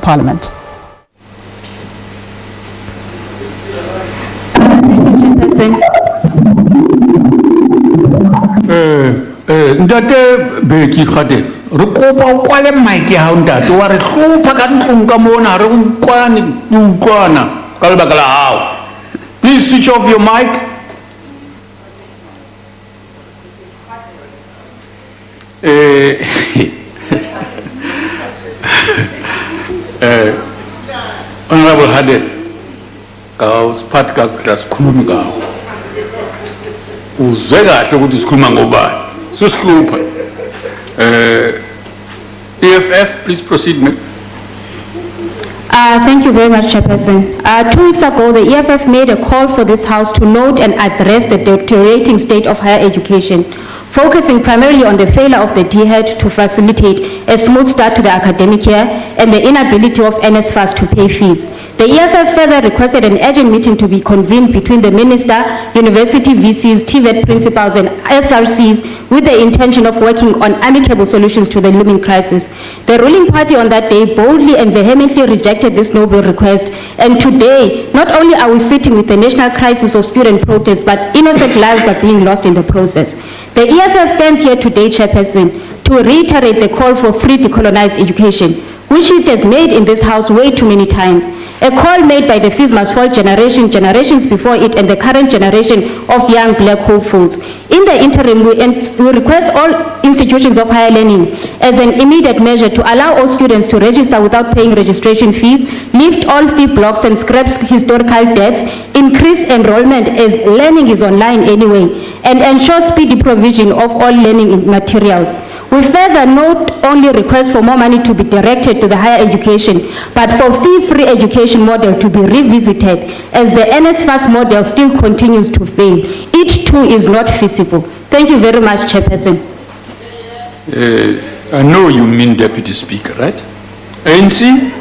Parliament. Ndate beki khate re kopa o kwale mic ya hao ntate wa re hlopha ka ntlong ka mona re ukwane ukwana ka lebaka la hao. Please switch off your mic. Honorable Hade ka usiphathi kakuhle sikhulumi ngawo uzwe kahle ukuthi sikhuluma ngobani sisihlupha. EFF, please proceed, ma'am. Thank you very much, Chairperson. 2 weeks ago, the EFF made a call for this House to note and address the deteriorating state of higher education, focusing primarily on the failure of the DHET to facilitate a smooth start to the academic year and the inability of NSFAS to pay fees. The EFF further requested an urgent meeting to be convened between the Minister, university VCs, TVET principals and SRCs with the intention of working on amicable solutions to the looming crisis. The ruling party on that day boldly and vehemently rejected this noble request, and today, not only are we sitting with the national crisis of student protests, but innocent lives are being lost in the process. The EFF stands here today, Chairperson, to reiterate the call for free decolonized education, which it has made in this House way too many times. A call made by the fees must fall generation, generations before it, and the current generation of young black hopefuls. In the interim, we request all institutions of higher learning as an immediate measure to allow all students to register without paying registration fees, lift all fee blocks and scrap historical debts, increase enrollment as learning is online anyway, and ensure speedy provision of all learning materials. We further not only request for more money to be directed to the higher education, but for fee-free education model to be revisited as the NSFAS model still continues to fail. It too is not feasible. Thank you very much, Chairperson. I know you mean Deputy Speaker, right? ANC?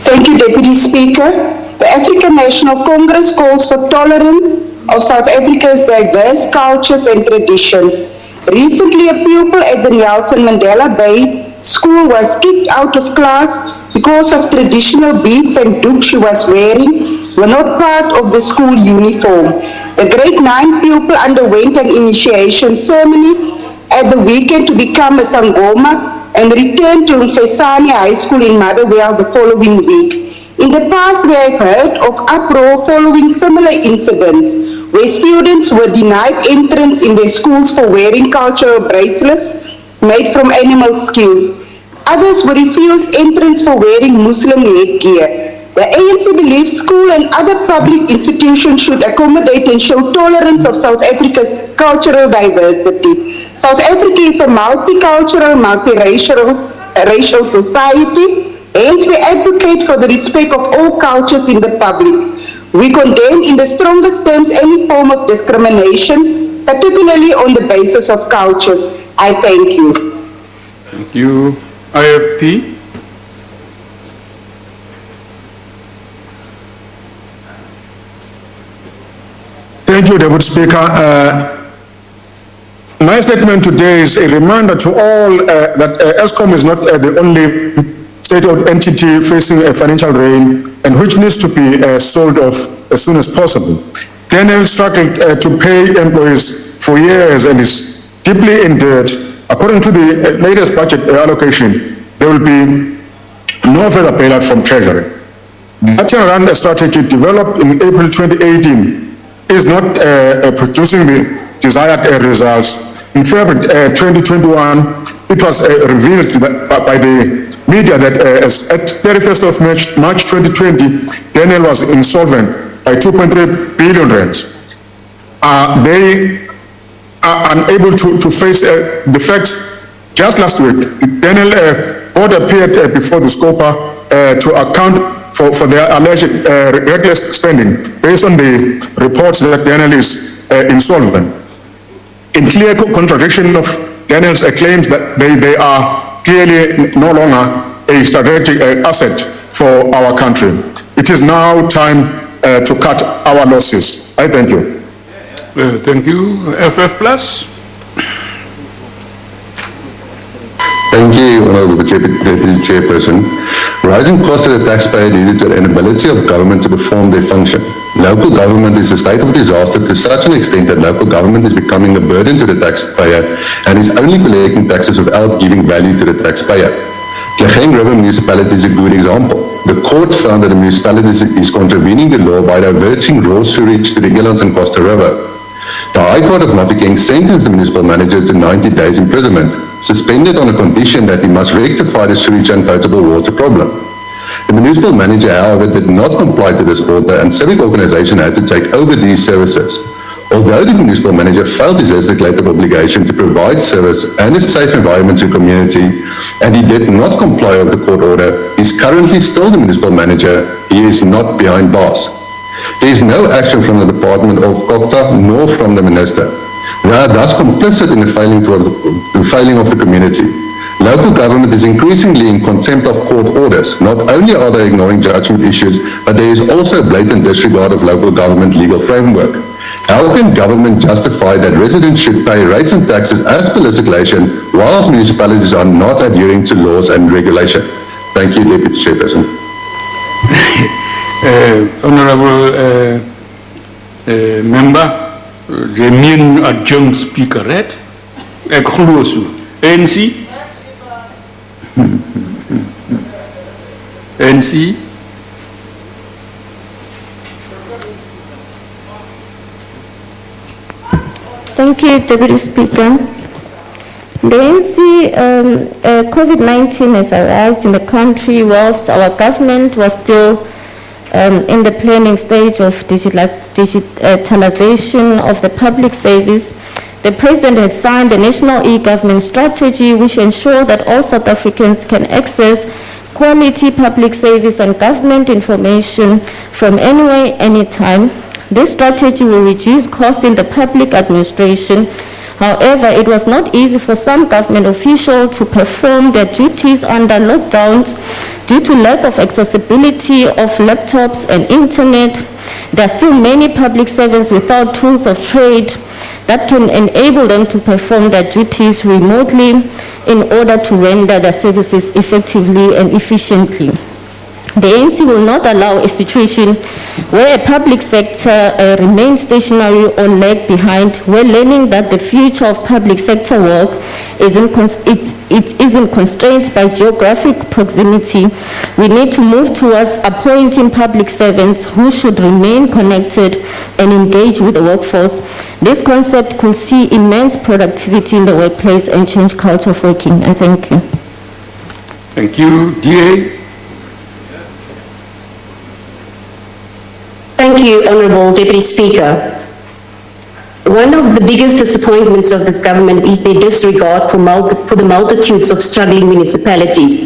Thank you, Deputy Speaker. The African National Congress calls for tolerance of South Africa's diverse cultures and traditions. Recently, a pupil at the Nelson Mandela Bay School was kicked out of class because of traditional beads and doek she was wearing were not part of the school uniform. The grade 9 pupil underwent an initiation ceremony at the weekend to become a Sangoma and returned to Mfesane High School in Motherwell the following week. In the past, we have heard of uproar following similar incidents where students were denied entrance in their schools for wearing cultural bracelets made from animal skin. Others were refused entrance for wearing Muslim headgear. The ANC believes school and other public institutions should accommodate and show tolerance of South Africa's cultural diversity. South Africa is a multicultural, multiracial society. Hence, we advocate for the respect of all cultures in the public. We condemn in the strongest terms any form of discrimination, particularly on the basis of cultures. I thank you. Thank you. IFP? Thank you, Deputy Speaker. My statement today is a reminder to all that ESCOM is not the only state-owned entity facing a financial drain and which needs to be sold off as soon as possible. Daniel struggled to pay employees for years and is deeply in debt. According to the latest budget allocation, there will be no further bailout from Treasury. The turnaround strategy developed in April 2018 is not producing the desired results. In February 2021, it was revealed by the media that as at 31st of March 2020, Daniel was insolvent by 2.3 billion rands. They are unable to face the facts. Just last week, the Daniel board appeared before the SCOPA to account for their alleged reckless spending based on the reports that Daniel is insolvent. In clear contradiction of Daniel's claims that they are clearly no longer a strategic asset for our country. It is now time to cut our losses. I thank you. Thank you. FF Plus. Thank you, Honourable Deputy Chairperson. Rising cost to the taxpayer due to the inability of government to perform their function. Local government is a state of disaster to such an extent that local government is becoming a burden to the taxpayer and is only collecting taxes without giving value to the taxpayer. Klageng River Municipality is a good example. The court found that the municipality is contravening the law by diverting raw sewage to the Elands and Costa River. The High Court of Mafeking sentenced the municipal manager to 90 days imprisonment, suspended on a condition that he must rectify the sewage and potable water problem. The municipal manager, however, did not comply to this order and civic organisation had to take over these services. Although the municipal manager felt his legislative obligation to provide service and a safe environment to the community, and he did not comply with the court order, he is currently still the municipal manager. He is not behind bars. There is no action from the Department of COCTA nor from the Minister. They are thus complicit in the failing of the community. Local government is increasingly in contempt of court orders. Not only are they ignoring judgment issues, but there is also blatant disregard of local government legal framework. How can government justify that residents should pay rates and taxes as per legislation, whilst municipalities are not adhering to laws and regulation? Thank you, Deputy Chairperson. Honourable Member, the main adjunct speaker, right? Ekhulosu, ANC? ANC? Thank you, Deputy Speaker. The ANC, COVID-19 has arrived in the country whilst our government was still in the planning stage of digitalization of the public service. The President has signed the National E-Government Strategy, which ensures that all South Africans can access quality public service and government information from anywhere, anytime. This strategy will reduce costs in the public administration. However, it was not easy for some government officials to perform their duties under lockdowns due to lack of accessibility of laptops and internet. There are still many public servants without tools of trade that can enable them to perform their duties remotely in order to render their services effectively and efficiently. The ANC will not allow a situation where a public sector remains stationary or lag behind, where learning that the future of public sector work isn't constrained by geographic proximity. We need to move towards appointing public servants who should remain connected and engage with the workforce. This concept could see immense productivity in the workplace and change culture of working. I thank you. Thank you. DA? Thank you, Honourable Deputy Speaker. One of the biggest disappointments of this government is their disregard for the multitudes of struggling municipalities.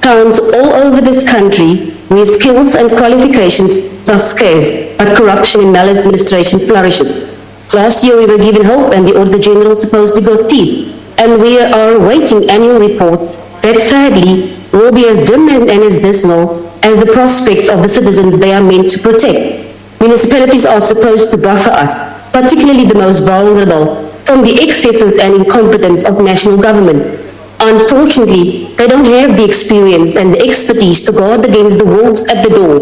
Towns all over this country where skills and qualifications are scarce, but corruption and maladministration flourishes. Last year we were given hope and the Auditor General supposedly got teeth, and we are awaiting annual reports that sadly will be as dim and as dismal as the prospects of the citizens they are meant to protect. Municipalities are supposed to buffer us, particularly the most vulnerable, from the excesses and incompetence of national government. Unfortunately, they don't have the experience and the expertise to guard against the wolves at the door.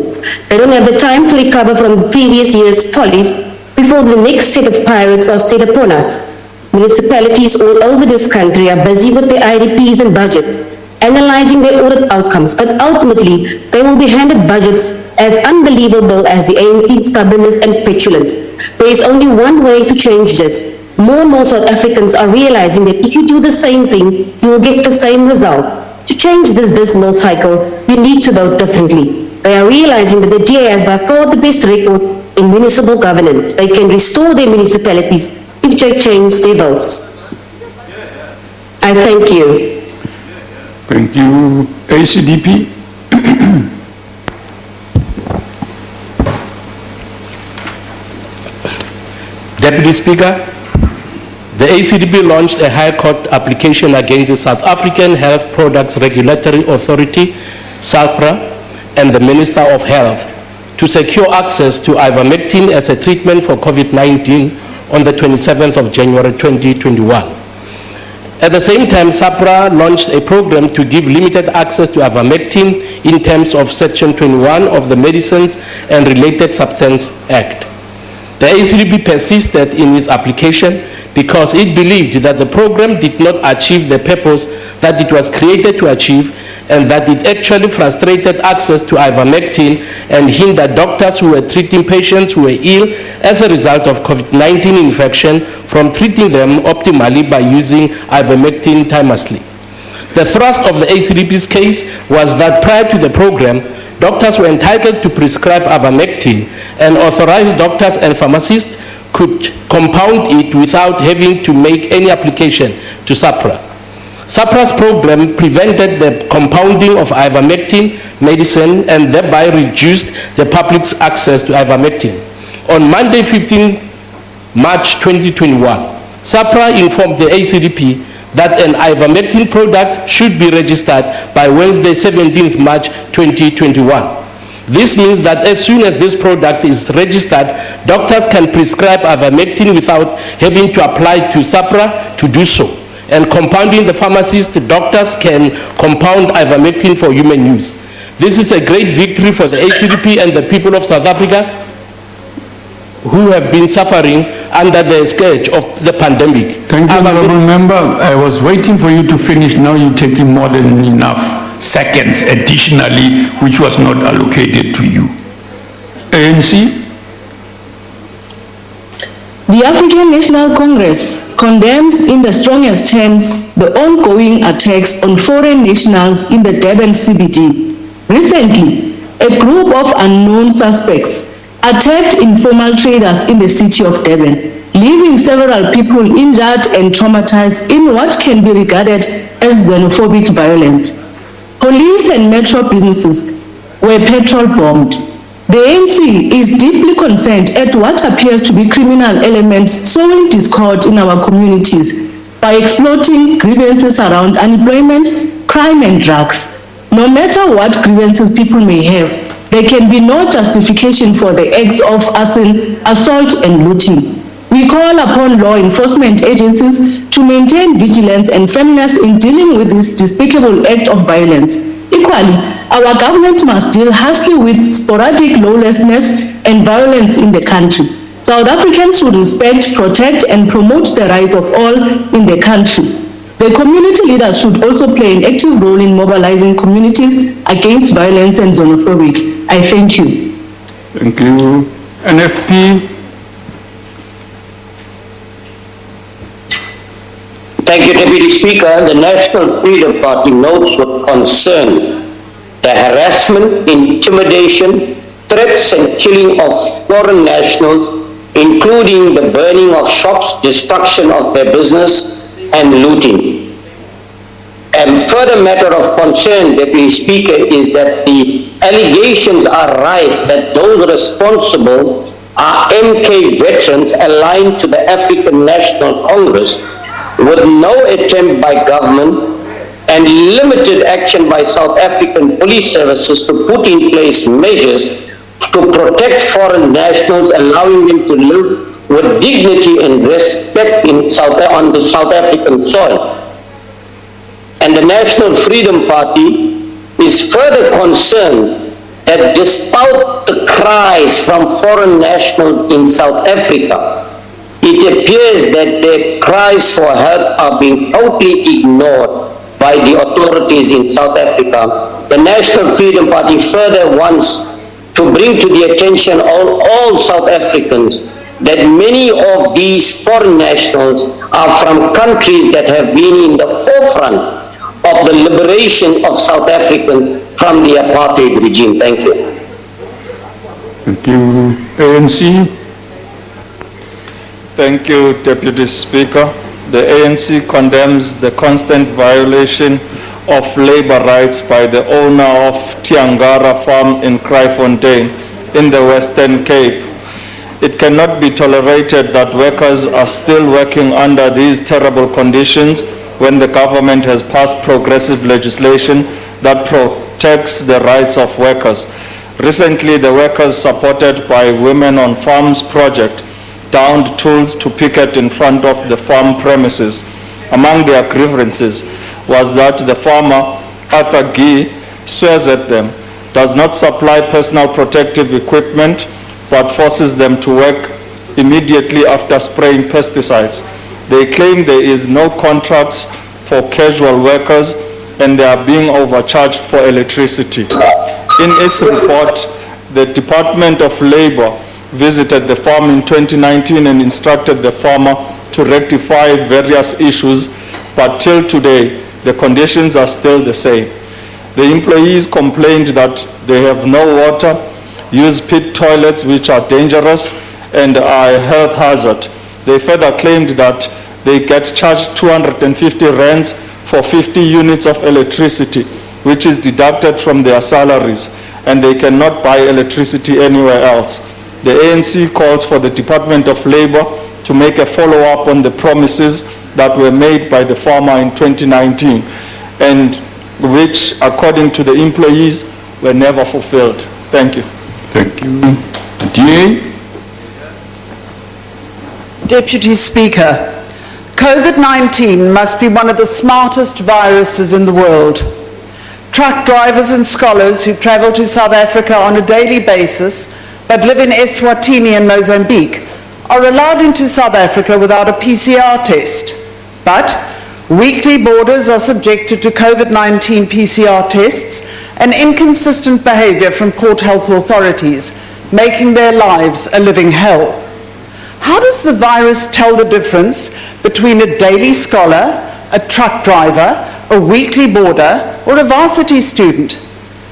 They don't have the time to recover from the previous year's follies before the next set of pirates are set upon us. Municipalities all over this country are busy with their IDPs and budgets, analyzing their audit outcomes, but ultimately they will be handed budgets as unbelievable as the ANC's stubbornness and petulance. There is only one way to change this. More and more South Africans are realizing that if you do the same thing, you will get the same result. To change this dismal cycle, you need to vote differently. They are realizing that the DA has by far the best record in municipal governance. They can restore their municipalities if they change their votes. I thank you. Thank you. ACDP? Deputy Speaker, the ACDP launched a High Court application against the South African Health Products Regulatory Authority, SAHPRA, and the Minister of Health to secure access to ivermectin as a treatment for COVID-19 on the 27th of January 2021. At the same time, SAPRA launched a program to give limited access to ivermectin in terms of Section 21 of the Medicines and Related Substance Act. The ACDP persisted in its application because it believed that the program did not achieve the purpose that it was created to achieve, and that it actually frustrated access to ivermectin and hindered doctors who were treating patients who were ill as a result of COVID-19 infection from treating them optimally by using ivermectin timelessly. The thrust of the ACDP's case was that prior to the program, doctors were entitled to prescribe ivermectin, and authorized doctors and pharmacists could compound it without having to make any application to SAPRA. SAPRA's program prevented the compounding of ivermectin medicine and thereby reduced the public's access to ivermectin. On Monday, 15 March 2021, SAPRA informed the ACDP that an ivermectin product should be registered by Wednesday, 17th March 2021. This means that as soon as this product is registered, doctors can prescribe ivermectin without having to apply to SAPRA to do so. And compounding the pharmacist, doctors can compound ivermectin for human use. This is a great victory for the ACDP and the people of South Africa who have been suffering under the scourge of the pandemic. Thank you, Honourable Member. I was waiting for you to finish. Now you're taking more than enough seconds additionally, which was not allocated to you. ANC? The African National Congress condemns in the strongest terms the ongoing attacks on foreign nationals in the Durban CBD. Recently, a group of unknown suspects attacked informal traders in the city of Durban, leaving several people injured and traumatized in what can be regarded as xenophobic violence. Police and metro businesses were petrol bombed. The ANC is deeply concerned at what appears to be criminal elements sowing discord in our communities by exploiting grievances around unemployment, crime and drugs. No matter what grievances people may have, there can be no justification for the acts of arson, assault and looting. We call upon law enforcement agencies to maintain vigilance and firmness in dealing with this despicable act of violence. Equally, our government must deal harshly with sporadic lawlessness and violence in the country. South Africans should respect, protect, and promote the rights of all in the country. The community leaders should also play an active role in mobilizing communities against violence and xenophobic. I thank you. Thank you. NFP? Thank you, Deputy Speaker. The National Freedom Party notes with concern the harassment, intimidation, threats and killing of foreign nationals, including the burning of shops, destruction of their business and looting. A further matter of concern, Deputy Speaker, is that the allegations are rife that those responsible are MK veterans aligned to the African National Congress, with no attempt by government and limited action by South African police services to put in place measures to protect foreign nationals, allowing them to live with dignity and respect on the South African soil. And the National Freedom Party is further concerned that despite the cries from foreign nationals in South Africa, it appears that their cries for help are being totally ignored by the authorities in South Africa. The National Freedom Party further wants to bring to the attention of all South Africans that many of these foreign nationals are from countries that have been in the forefront of the liberation of South Africans from the apartheid regime. Thank you. Thank you. ANC? Thank you, Deputy Speaker. The ANC condemns the constant violation of labor rights by the owner of Tiangara Farm in Kraaifontein in the Western Cape. It cannot be tolerated that workers are still working under these terrible conditions when the government has passed progressive legislation that protects the rights of workers. Recently, the workers supported by Women on Farms project downed tools to picket in front of the farm premises. Among their grievances was that the farmer, Arthur Gee, swears at them, does not supply personal protective equipment, but forces them to work immediately after spraying pesticides. They claim there is no contracts for casual workers and they are being overcharged for electricity. In its report, the Department of Labor visited the farm in 2019 and instructed the farmer to rectify various issues, but till today, the conditions are still the same. The employees complained that they have no water, use pit toilets which are dangerous and are a health hazard. They further claimed that they get charged 250 rands for 50 units of electricity, which is deducted from their salaries, and they cannot buy electricity anywhere else. The ANC calls for the Department of Labor to make a follow-up on the promises that were made by the farmer in 2019, and which, according to the employees, were never fulfilled. Thank you. Thank you. DA? Deputy Speaker, COVID-19 must be one of the smartest viruses in the world. Truck drivers and scholars who travel to South Africa on a daily basis but live in Eswatini and Mozambique are allowed into South Africa without a PCR test. But weekly boarders are subjected to COVID-19 PCR tests and inconsistent behavior from Port Health authorities, making their lives a living hell. How does the virus tell the difference between a daily scholar, a truck driver, a weekly boarder, or a varsity student?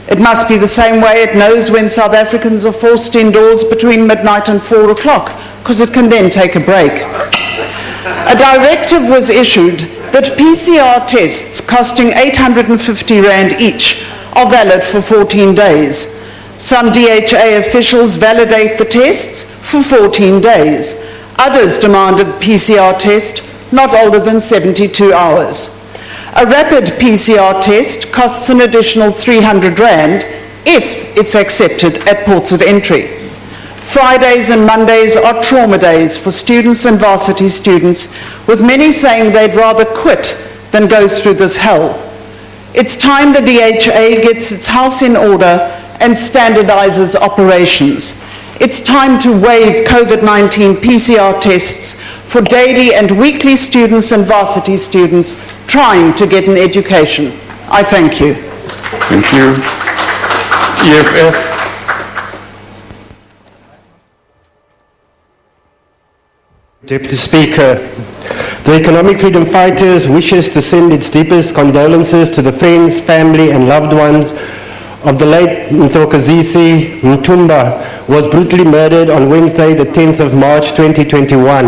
It must be the same way it knows when South Africans are forced indoors between midnight and 4 o'clock, because it can then take a break. A directive was issued that PCR tests costing 850 rand each are valid for 14 days. Some DHA officials validate the tests for 14 days. Others demanded PCR test not older than 72 hours. A rapid PCR test costs an additional 300 rand if it's accepted at ports of entry. Fridays and Mondays are trauma days for students and varsity students, with many saying they'd rather quit than go through this hell. It's time the DHA gets its house in order and standardizes operations. It's time to waive COVID-19 PCR tests for daily and weekly students and varsity students trying to get an education. I thank you. Thank you. EFF. Deputy Speaker, the Economic Freedom Fighters wishes to send its deepest condolences to the friends, family and loved ones of the late Mkhwebane Mkhwebane, was brutally murdered on Wednesday, the 10th of March 2021,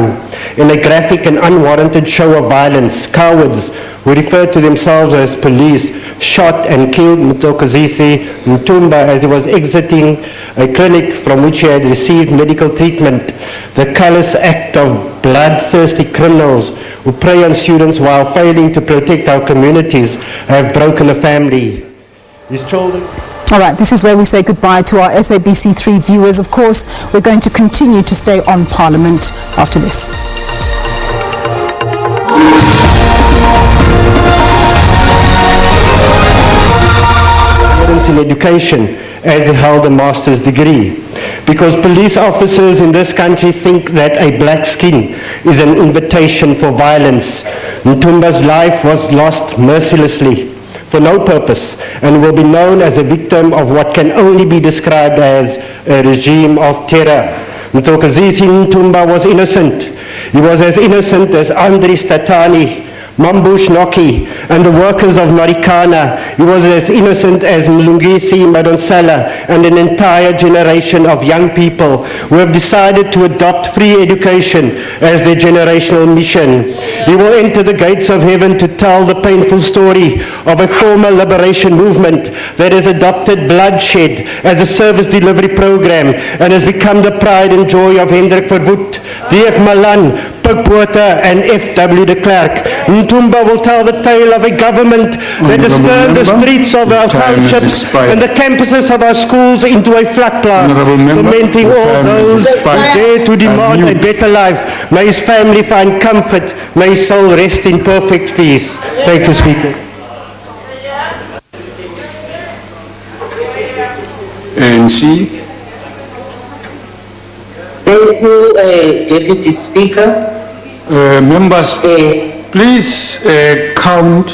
in a graphic and unwarranted show of violence. Cowards who referred to themselves as police shot and killed Mkhwebane Mkhwebane as he was exiting a clinic from which he had received medical treatment. The callous act of bloodthirsty criminals who prey on students while failing to protect our communities have broken a family. His children. All right, this is where we say goodbye to our SABC3 viewers. Of course, we're going to continue to stay on Parliament after this. In education, as he held a master's degree. Because police officers in this country think that a black skin is an invitation for violence. Mkhwebane's life was lost mercilessly for no purpose and will be known as a victim of what can only be described as a regime of terror. Mkhwebane was innocent. He was as innocent as Andries Tatani, Mambush Noki, and the workers of Marikana. He was as innocent as Mlungisi Madonsela and an entire generation of young people who have decided to adopt free education as their generational mission. He will enter the gates of heaven to tell the painful story of a former liberation movement that has adopted bloodshed as a service delivery program and has become the pride and joy of Hendrik Verwoerd, D.F. Malan, Spoke Botha and F.W. de Klerk. Ntumba will tell the tale of a government that disturbed the streets of our townships and the campuses of our schools into a floodplain, lamenting all those who dare to demand a better life. May his family find comfort. May his soul rest in perfect peace. Thank you, Speaker. ANC. Thank you, Deputy Speaker. Members, please count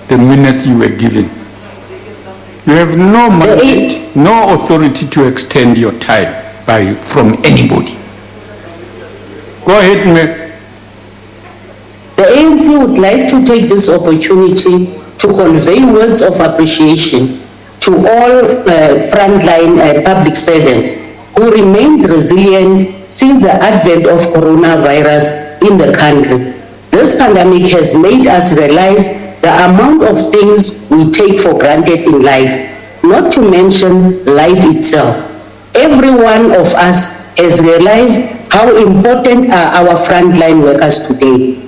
the minutes you were given. You have no mandate, no authority to extend your time from anybody. Go ahead, ma'am. The ANC would like to take this opportunity to convey words of appreciation to all frontline public servants who remained resilient since the advent of coronavirus in the country. This pandemic has made us realize the amount of things we take for granted in life, not to mention life itself. Every one of us has realized how important are our frontline workers today.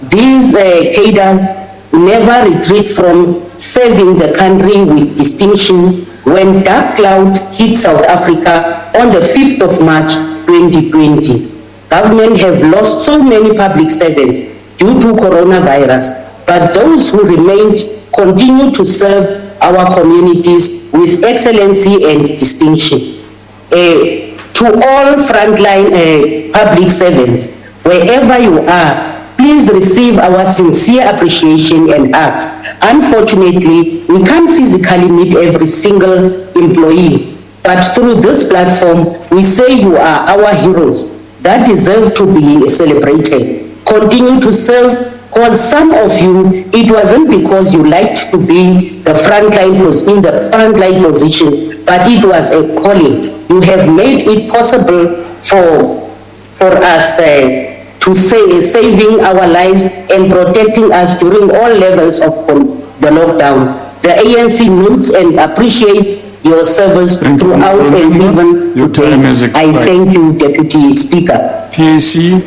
These cadres never retreat from serving the country with distinction when dark cloud hit South Africa on the 5th of March 2020. Government have lost so many public servants due to coronavirus, but those who remained continue to serve our communities with excellency and distinction. To all frontline public servants, wherever you are, please receive our sincere appreciation and hugs. Unfortunately, we can't physically meet every single employee, but through this platform, we say you are our heroes that deserve to be celebrated. Continue to serve, because some of you, it wasn't because you liked to be in the frontline position, but it was a calling. You have made it possible for us to say saving our lives and protecting us during all levels of the lockdown. The ANC notes and appreciates your service throughout and even your time has expired. I thank you, Deputy Speaker. PAC.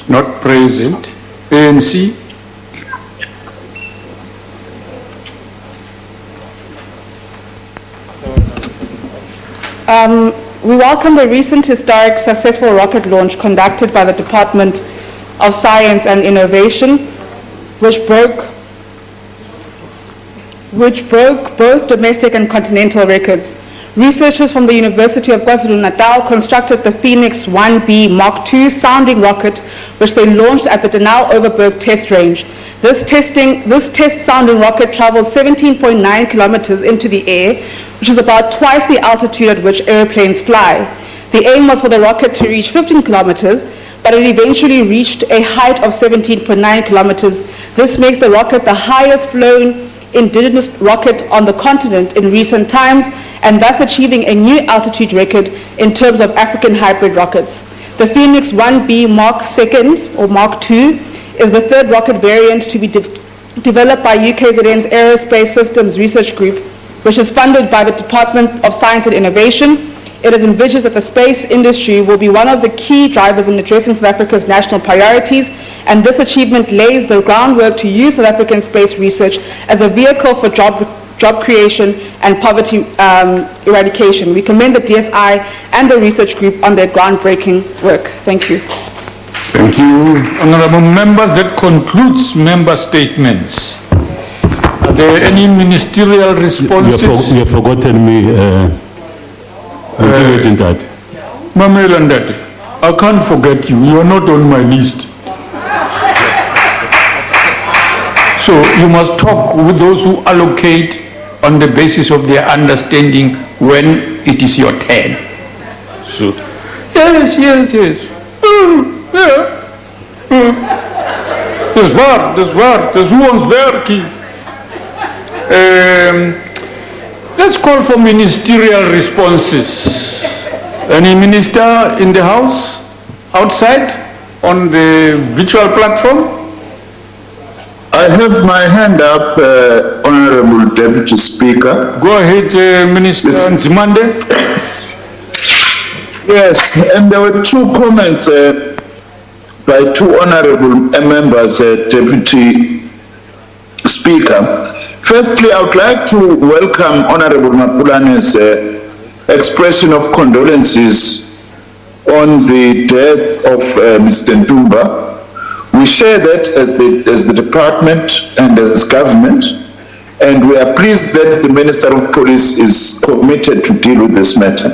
Not present. ANC. We welcome the recent historic successful rocket launch conducted by the Department of Science and Innovation, which broke both domestic and continental records. Researchers from the University of KwaZulu-Natal constructed the Phoenix 1B Mark II sounding rocket, which they launched at the Denal Overberg test range. This test sounding rocket traveled 17.9 kilometers into the air, which is about twice the altitude at which airplanes fly. The aim was for the rocket to reach 15 kilometers, but it eventually reached a height of 17.9 kilometers. This makes the rocket the highest flown indigenous rocket on the continent in recent times, and thus achieving a new altitude record in terms of African hybrid rockets. The Phoenix 1B Mark II or Mark II is the third rocket variant to be developed by UKZN's Aerospace Systems Research Group, which is funded by the Department of Science and Innovation. It is envisaged that the space industry will be one of the key drivers in addressing South Africa's national priorities, and this achievement lays the groundwork to use South African space research as a vehicle for job creation and poverty eradication. We commend the DSI and the research group on their groundbreaking work. Thank you. Thank you. Honorable members, that concludes member statements. Are there any ministerial responses? You have forgotten me, Mamela Ndati, I can't forget you. You are not on my list. So you must talk with those who allocate on the basis of their understanding when it is your turn. So, yes. There's one's there, key. Let's call for ministerial responses. Any minister in the house, outside, on the virtual platform? I have my hand up, Honorable Deputy Speaker. Go ahead, Minister Nzimande. Yes, and there were two comments by two honorable members, Deputy Speaker. Firstly, I would like to welcome Honorable Mapulane's expression of condolences on the death of Mr. Ntumba. We share that as the department and as government, and we are pleased that the Minister of Police is committed to deal with this matter.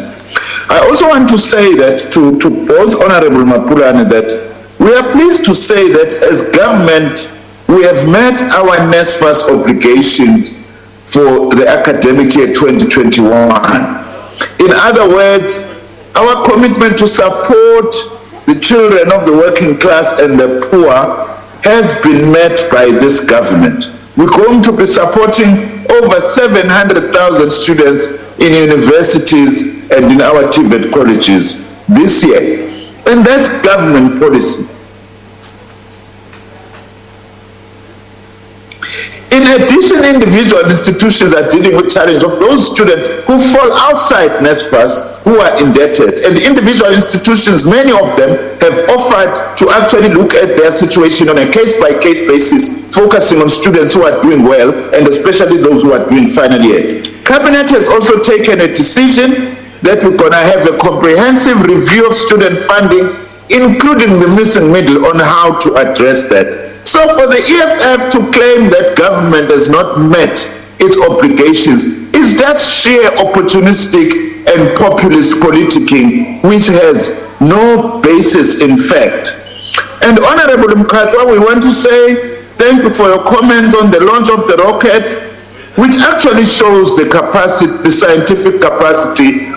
I also want to say that to both Honorable Mapulane that we are pleased to say that as government, we have met our NSFAS obligations for the academic year 2021. In other words, our commitment to support the children of the working class and the poor has been met by this government. We're going to be supporting over 700,000 students in universities and in our TVET colleges this year. And that's government policy. In addition, individual institutions are dealing with challenge of those students who fall outside NSFAS, who are indebted. And individual institutions, many of them, have offered to actually look at their situation on a case-by-case basis, focusing on students who are doing well, and especially those who are doing final year. Cabinet has also taken a decision that we're going to have a comprehensive review of student funding, including the missing middle, on how to address that. So for the EFF to claim that government has not met its obligations is that sheer opportunistic and populist politicking which has no basis in fact. And Honorable Mkhwebane, we want to say thank you for your comments on the launch of the rocket, which actually shows the capacity, the scientific capacity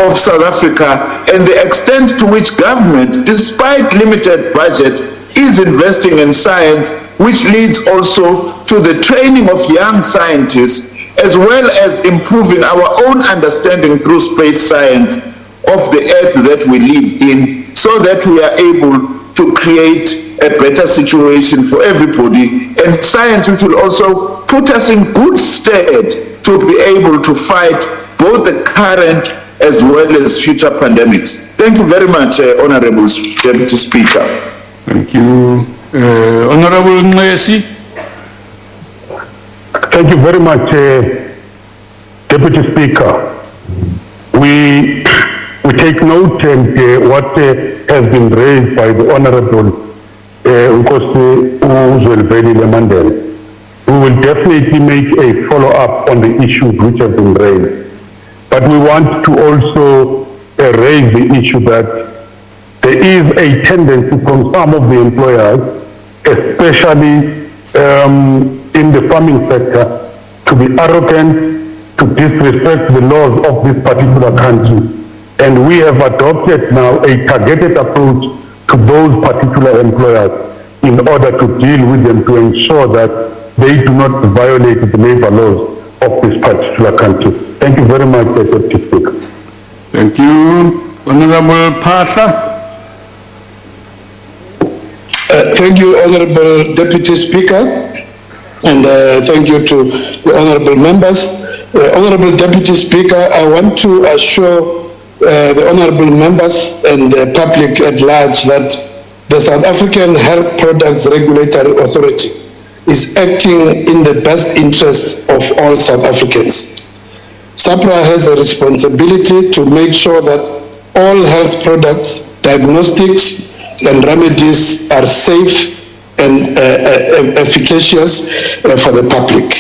of South Africa and the extent to which government, despite limited budget, is investing in science, which leads also to the training of young scientists, as well as improving our own understanding through space science of the earth that we live in, so that we are able to create a better situation for everybody, and science which will also put us in good stead to be able to fight both the current as well as future pandemics. Thank you very much, Honorable Deputy Speaker. Thank you. Honorable Ngesi. Thank you very much, Deputy Speaker. We take note and what has been raised by the Honorable Nkosi Uzwelveli Lemandela. We will definitely make a follow-up on the issues which have been raised. But we want to also raise the issue that there is a tendency from some of the employers, especially in the farming sector, to be arrogant, to disrespect the laws of this particular country. And we have adopted now a targeted approach to those particular employers in order to deal with them, to ensure that they do not violate the labor laws of this particular country. Thank you very much, Deputy Speaker. Thank you. Honorable Pasha. Thank you, Honorable Deputy Speaker, and thank you to the honorable members. Honorable Deputy Speaker, I want to assure the honorable members and the public at large that the South African Health Products Regulatory Authority is acting in the best interest of all South Africans. SAPRA has a responsibility to make sure that all health products, diagnostics, and remedies are safe and efficacious for the public.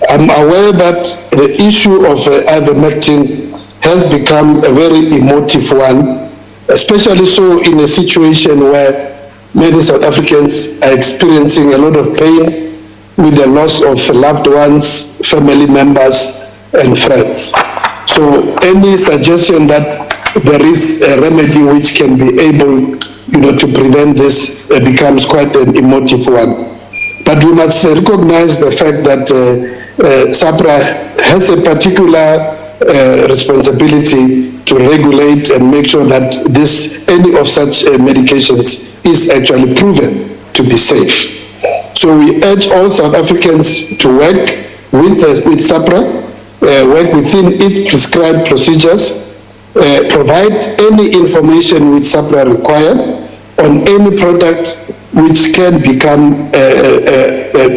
I'm aware that the issue of ivermectin has become a very emotive one, especially so in a situation where many South Africans are experiencing a lot of pain with the loss of loved ones, family members, and friends. So any suggestion that there is a remedy which can be able, to prevent this becomes quite an emotive one. But we must recognize the fact that SAPRA has a particular responsibility to regulate and make sure that any of such medications is actually proven to be safe. So we urge all South Africans to work with SAPRA, work within its prescribed procedures, provide any information which SAPRA requires on any product which can become,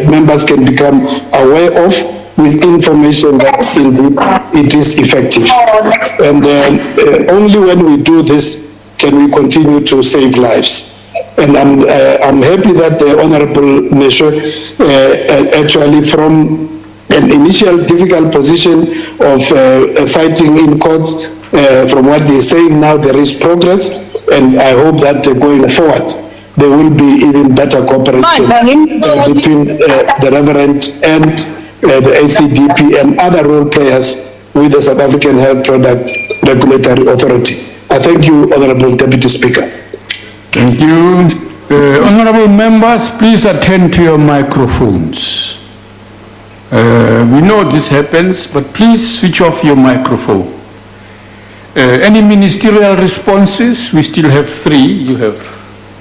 members can become aware of, with information that indeed it is effective. And only when we do this can we continue to save lives. And I'm happy that the Honorable Measure actually from an initial difficult position of fighting in courts, from what he's saying now there is progress, and I hope that going forward there will be even better cooperation between the Reverend and the ACDP and other role players with the South African Health Product Regulatory Authority. I thank you, Honorable Deputy Speaker. Thank you. Honorable members, please attend to your microphones. We know this happens, but please switch off your microphone. Any ministerial responses? We still have 3. You have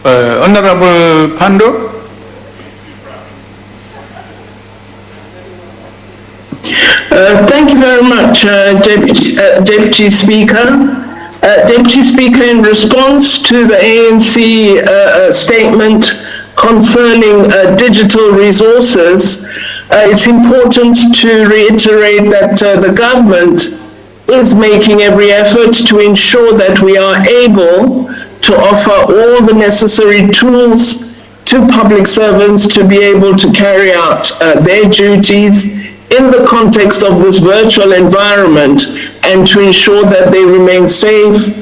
Honorable Pando. Thank you very much, Deputy Speaker. Deputy Speaker, in response to the ANC statement concerning digital resources, it's important to reiterate that the government is making every effort to ensure that we are able to offer all the necessary tools to public servants to be able to carry out their duties in the context of this virtual environment, and to ensure that they remain safe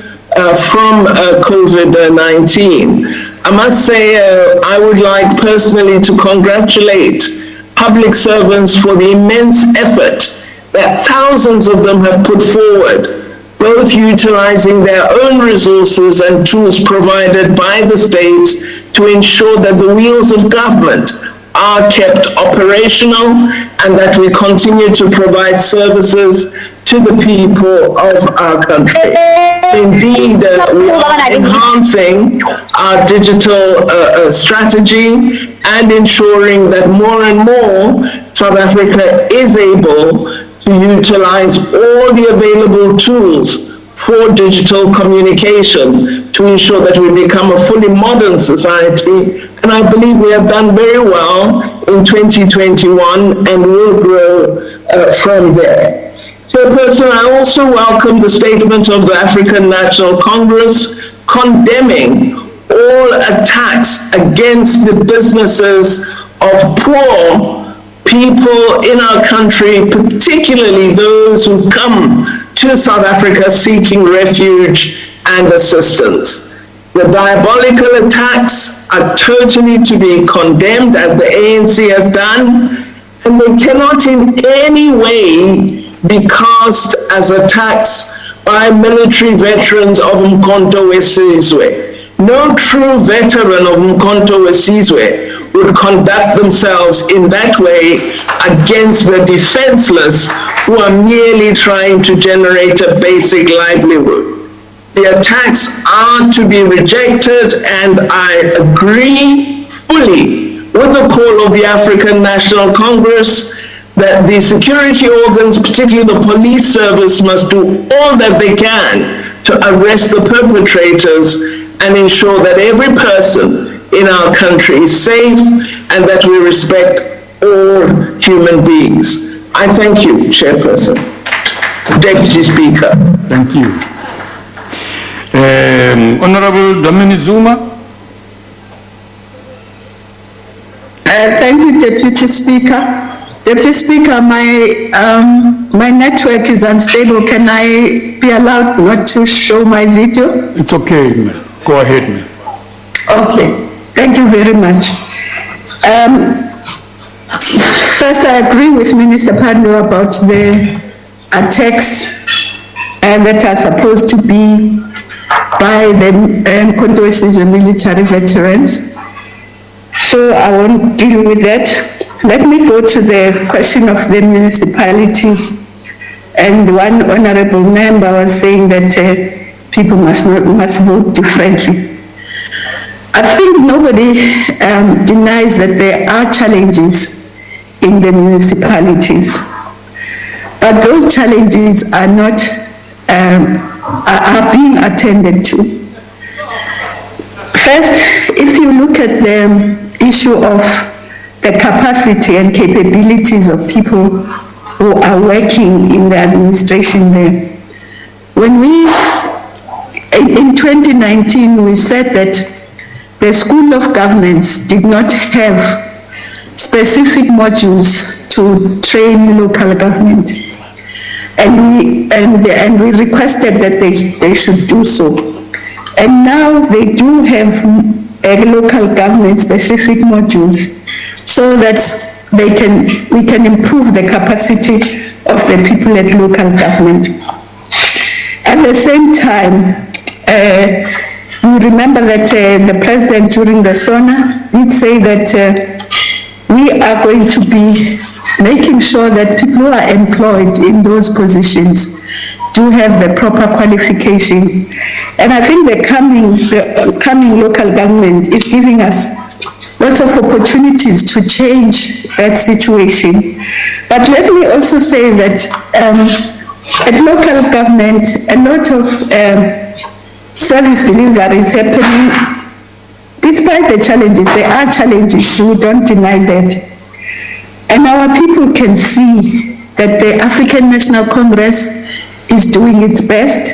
from COVID-19. I must say I would like personally to congratulate public servants for the immense effort that thousands of them have put forward, both utilizing their own resources and tools provided by the state to ensure that the wheels of government are kept operational and that we continue to provide services to the people of our country. Indeed, we are enhancing our digital strategy and ensuring that more and more South Africa is able to utilize all the available tools for digital communication to ensure that we become a fully modern society. And I believe we have done very well in 2021 and will grow from there. Chairperson, I also welcome the statement of the African National Congress condemning all attacks against the businesses of poor people in our country, particularly those who come to South Africa seeking refuge and assistance. The diabolical attacks are totally to be condemned, as the ANC has done, and they cannot in any way be cast as attacks by military veterans of Umkhonto weSizwe. No true veteran of Umkhonto weSizwe would conduct themselves in that way against the defenseless who are merely trying to generate a basic livelihood. The attacks are to be rejected, and I agree fully with the call of the African National Congress that the security organs, particularly the police service, must do all that they can to arrest the perpetrators and ensure that every person in our country is safe and that we respect all human beings. I thank you, Chairperson. Deputy Speaker. Thank you. Honorable Dlamini Zuma. Thank you, Deputy Speaker. Deputy Speaker, my network is unstable. Can I be allowed not to show my video? It's okay, ma'am. Go ahead, ma'am. Okay, thank you very much. First, I agree with Minister Pando about the attacks that are supposed to be by the Umkhonto weSizwe military veterans. So I won't deal with that. Let me go to the question of the municipalities. And one honorable member was saying that people must vote differently. I think nobody denies that there are challenges in the municipalities, but those challenges are not are being attended to. First, if you look at the issue of the capacity and capabilities of people who are working in the administration there, when in 2019 we said that the School of Governance did not have specific modules to train local government, and we requested that they should do so. And now they do have local government specific modules so that we can improve the capacity of the people at local government. At the same time, you remember that the president during the SONA did say that we are going to be making sure that people who are employed in those positions do have the proper qualifications. And I think the coming local government is giving us lots of opportunities to change that situation. But let me also say that at local government, a lot of service delivery is happening. Despite the challenges, there are challenges, we don't deny that. And our people can see that the African National Congress is doing its best,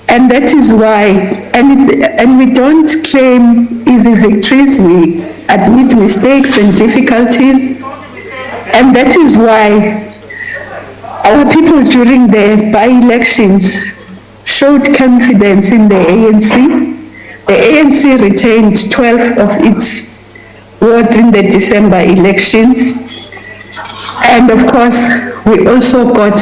and that is why, and we don't claim easy victories, we admit mistakes and difficulties, and that is why our people during the by-elections showed confidence in the ANC. The ANC retained 12 of its wards in the December elections. And of course, we also got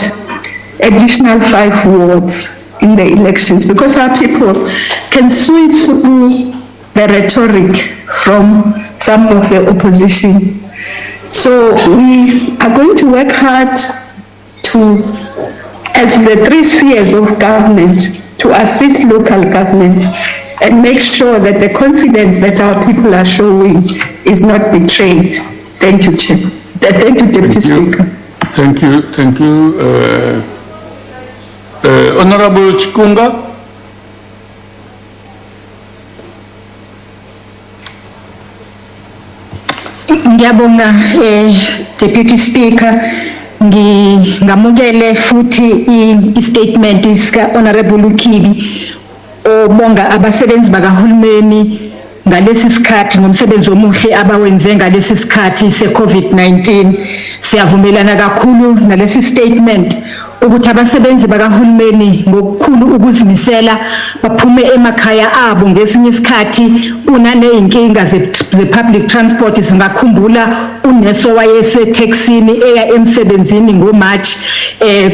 additional 5 wards in the elections because our people can see through the rhetoric from some of the opposition. So we are going to work hard to, as the 3 spheres of government, to assist local government and make sure that the confidence that our people are showing is not betrayed. Thank you, Chair. Thank you, Deputy Speaker. Thank you. Honorable Chikunga. Ngiyabonga Deputy Speaker, ngamukele futhi i-statement sika Honorable Mkhwebane obonga abasebenzi bakahulumeni ngalesi sikhathi ngomsebenzi omuhle abawenze ngalesi sikhathi se-COVID-19. Siyavumelana kakhulu nalesi statement ukuthi abasebenzi bakahulumeni ngokukhulu ukuzimisela baphume emakhaya abo ngesinye isikhathi kunaneyinkinga ze-public transport. Singakhumbula uneso wayesetaxini eya emsebenzini ngoMarch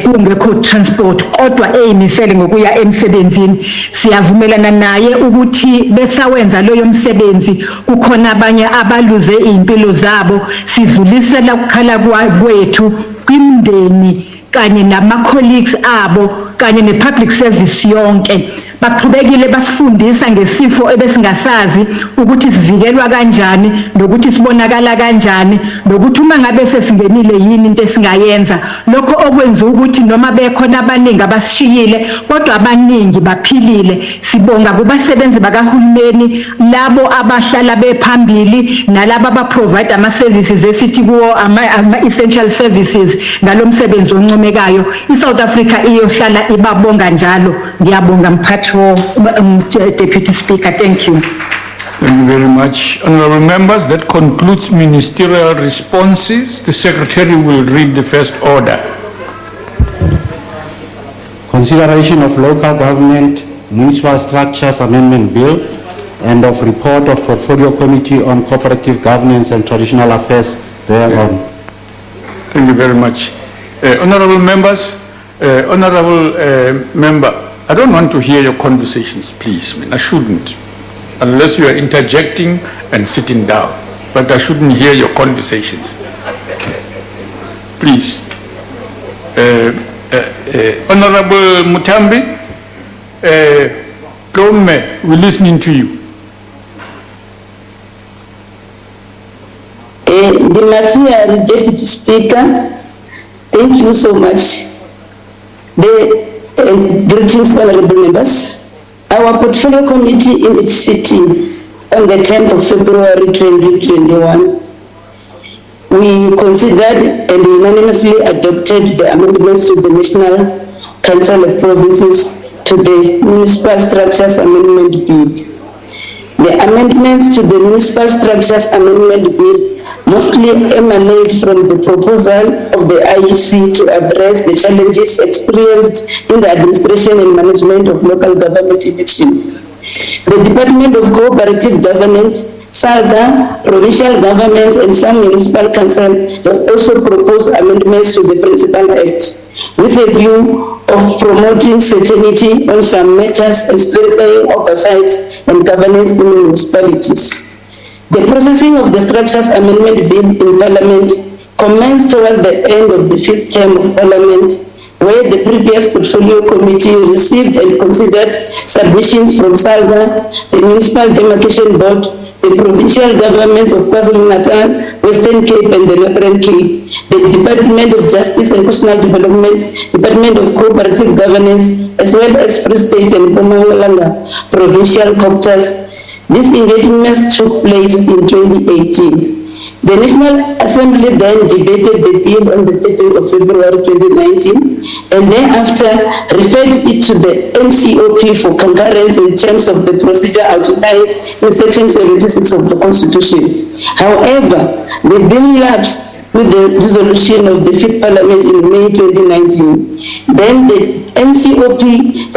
kungekho transport kodwa eyimisele ngokuya emsebenzini. Siyavumelana naye ukuthi besawenza loyo msebenzi kukhona abanye abaluze impilo zabo. Sidlulisela ukukhala kwethu kwimndeni kanye nama-colleagues abo kanye ne-public service yonke. Baqhubekile basifundisa ngesifo ebesingasazi ukuthi sivikelwa kanjani nokuthi sibonakala kanjani nokuthi uma ngabe sesingenile yini into esingayenza. Lokho okwenza ukuthi noma bekhona abaningi abasishiyile kodwa abaningi baphilile. Sibonga kubasebenzi bakahulumeni labo abahlala bephambili nalabo abaprovide ama-services esithi kuwo ama-essential services ngalomsebenzi oncomekayo. I-South Africa iyohlala ibabonga njalo. Ngiyabonga mphathi. Deputy Speaker, thank you. Thank you very much. Honorable members, that concludes ministerial responses. The Secretary will read the first order. Consideration of Local Government Municipal Structures Amendment Bill and of Report of Portfolio Committee on Cooperative Governance and Traditional Affairs thereon. Thank you very much. Honorable members, member, I don't want to hear your conversations, please. I shouldn't, unless you are interjecting and sitting down. But I shouldn't hear your conversations. Please. Honorable Mutambi, Gome, we're listening to you. Dimasiari, Deputy Speaker, thank you so much. Greetings, honorable members. Our portfolio committee in its sitting on the 10th of February 2021, we considered and unanimously adopted the amendments to the National Council of Provinces to the Municipal Structures Amendment Bill. The amendments to the Municipal Structures Amendment Bill mostly emanate from the proposal of the IEC to address the challenges experienced in the administration and management of local government elections. The Department of Cooperative Governance, SALGA, provincial governments and some municipal councils have also proposed amendments to the Principal Act with a view of promoting certainty on some matters and strengthening oversight and governance in municipalities. The processing of the Structures Amendment Bill in Parliament commenced towards the end of the 5th term of Parliament, where the previous Portfolio Committee received and considered submissions from SALGA, the Municipal Demarcation Board, the provincial governments of KwaZulu-Natal, Western Cape and the Northern Cape, the Department of Justice and Personal Development, Department of Cooperative Governance, as well as Free State and Mpumalanga provincial caucus. These engagements took place in 2018. The National Assembly then debated the bill on the 13th of February 2019 and thereafter referred it to the NCOP for concurrence in terms of the procedure outlined in Section 76 of the Constitution. However, the bill lapsed with the dissolution of the 5th Parliament in May 2019. Then the NCOP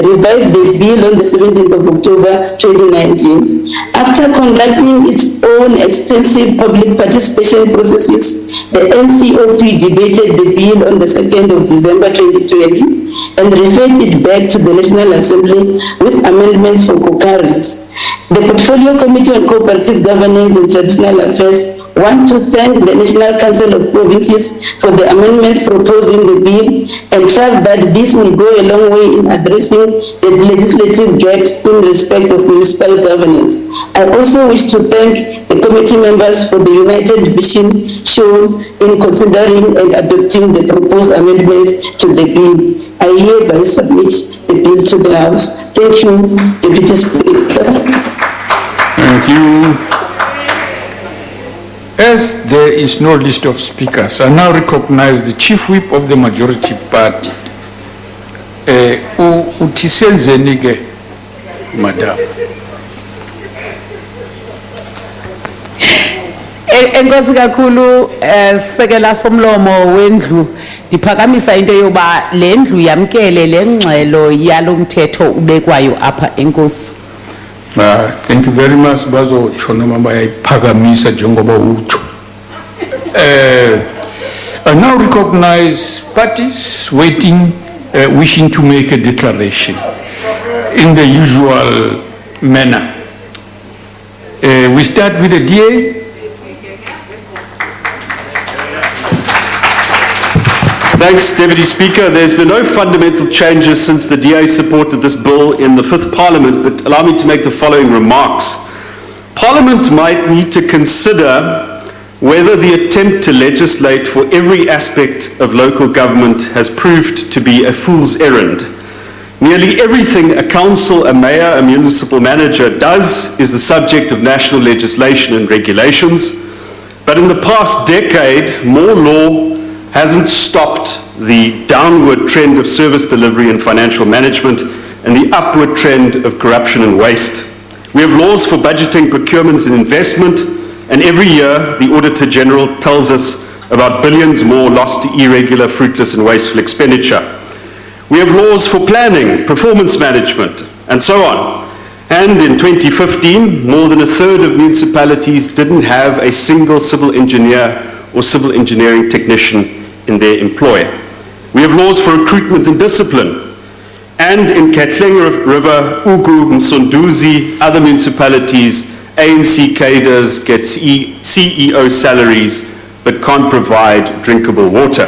revived the bill on the 17th of October 2019. After conducting its own extensive public participation processes, the NCOP debated the bill on the 2nd of December 2020 and referred it back to the National Assembly with amendments for concurrence. The Portfolio Committee on Cooperative Governance and Traditional Affairs want to thank the National Council of Provinces for the amendment proposed in the bill and trust that this will go a long way in addressing the legislative gaps in respect of municipal governance. I also wish to thank the committee members for the united vision shown in considering and adopting the proposed amendments to the bill. I hereby submit the bill to the House. Thank you, Deputy Speaker. Thank you. As there is no list of speakers, I now recognize the Chief Whip of the Majority Party, Utisenzenike, Madam. Enkosi kakhulu sekela somlomo wendlu diphakamisa into yoba lendlu yamkele lengxelo yalomthetho ubekwayo apha enkosi. Thank you very much, Bazo Chonoma Pagamisa Jongoba Ucho. I now recognize parties wishing to make a declaration in the usual manner. We start with the DA. Thanks, Deputy Speaker. There's been no fundamental changes since the DA supported this bill in the 5th Parliament, but allow me to make the following remarks. Parliament might need to consider whether the attempt to legislate for every aspect of local government has proved to be a fool's errand. Nearly everything a council, a mayor, a municipal manager does is the subject of national legislation and regulations, but in the past decade, more law hasn't stopped the downward trend of service delivery and financial management and the upward trend of corruption and waste. We have laws for budgeting, procurement and investment, and every year the Auditor General tells us about billions more lost to irregular, fruitless and wasteful expenditure. We have laws for planning, performance management, and so on. And in 2015, more than a third of municipalities didn't have a single civil engineer or civil engineering technician in their employ. We have laws for recruitment and discipline. And in Katleng River, Ugu, Msunduzi, other municipalities, ANC cadres get CEO salaries but can't provide drinkable water.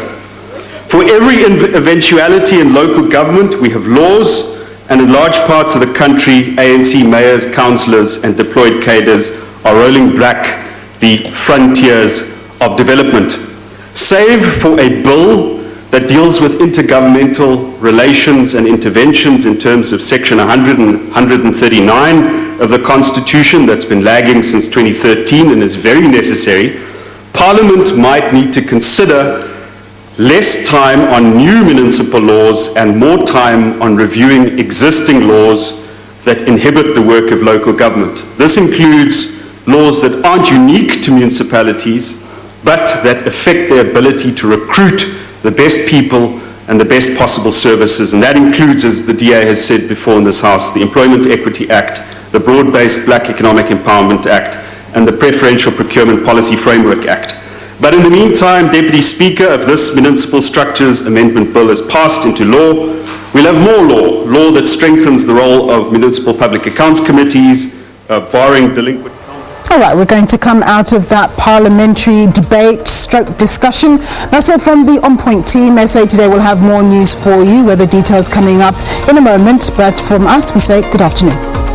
For every eventuality in local government, we have laws, and in large parts of the country, ANC mayors, councillors and deployed cadres are rolling back the frontiers of development. Save for a bill that deals with intergovernmental relations and interventions in terms of Section 100 and 139 of the Constitution that's been lagging since 2013 and is very necessary. Parliament might need to consider less time on new municipal laws and more time on reviewing existing laws that inhibit the work of local government. This includes laws that aren't unique to municipalities, but that affect their ability to recruit the best people and the best possible services. And that includes, as the DA has said before in this House, the Employment Equity Act, the Broad-Based Black Economic Empowerment Act, and the Preferential Procurement Policy Framework Act. But in the meantime, Deputy Speaker, if this Municipal Structures Amendment Bill is passed into law, we'll have more law that strengthens the role of municipal public accounts committees, barring delinquent. All right, we're going to come out of that parliamentary debate stroke discussion. That's all from the On Point team. SA Today will have more news for you, with the details coming up in a moment. But from us, we say good afternoon.